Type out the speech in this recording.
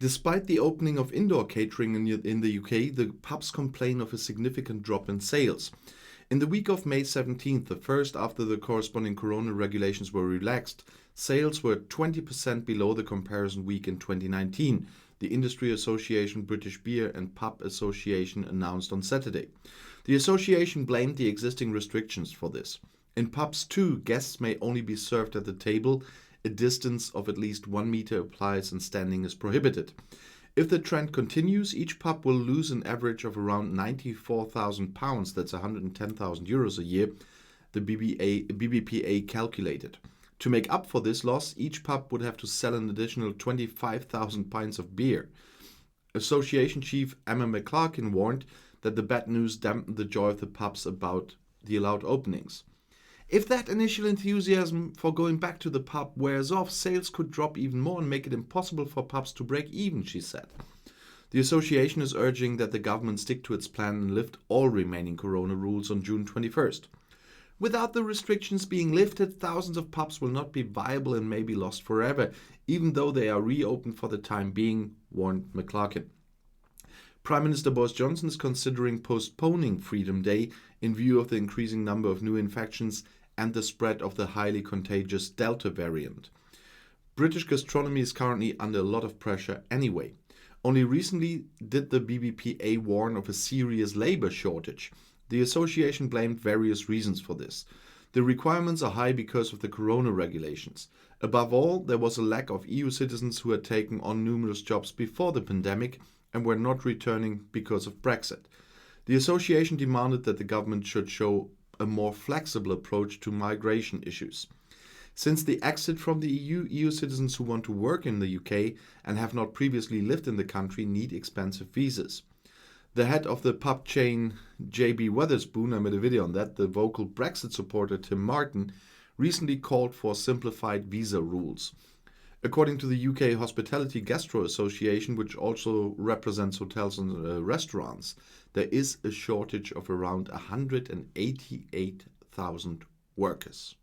Despite the opening of indoor catering in the UK, the pubs complain of a significant drop in sales. In the week of May 17th, the first after the corresponding corona regulations were relaxed, sales were 20% below the comparison week in 2019, the industry association British Beer and Pub Association announced on Saturday. The association blamed the existing restrictions for this. In pubs too, guests may only be served at the table. A distance of at least 1 meter applies and standing is prohibited. If the trend continues, each pub will lose an average of around £94,000, that's €110,000 a year, the BBPA calculated. To make up for this loss, each pub would have to sell an additional 25,000 pints of beer. Association chief Emma McClarkin warned that the bad news dampened the joy of the pubs about the allowed openings. If that initial enthusiasm for going back to the pub wears off, sales could drop even more and make it impossible for pubs to break even, she said. The association is urging that the government stick to its plan and lift all remaining corona rules on June 21st. Without the restrictions being lifted, thousands of pubs will not be viable and may be lost forever, even though they are reopened for the time being, warned McClarkin. Prime Minister Boris Johnson is considering postponing Freedom Day in view of the increasing number of new infections and the spread of the highly contagious Delta variant. British gastronomy is currently under a lot of pressure anyway. Only recently did the BBPA warn of a serious labour shortage. The association blamed various reasons for this. The requirements are high because of the corona regulations. Above all, there was a lack of EU citizens who had taken on numerous jobs before the pandemic and were not returning because of Brexit. The association demanded that the government should show a more flexible approach to migration issues. Since the exit from the EU citizens who want to work in the UK and have not previously lived in the country need expensive visas. The head of the pub chain JB Wetherspoon, I made a video on that, the vocal Brexit supporter Tim Martin, recently called for simplified visa rules. According to the UK Hospitality Gastro Association, which also represents hotels and restaurants, there is a shortage of around 188,000 workers.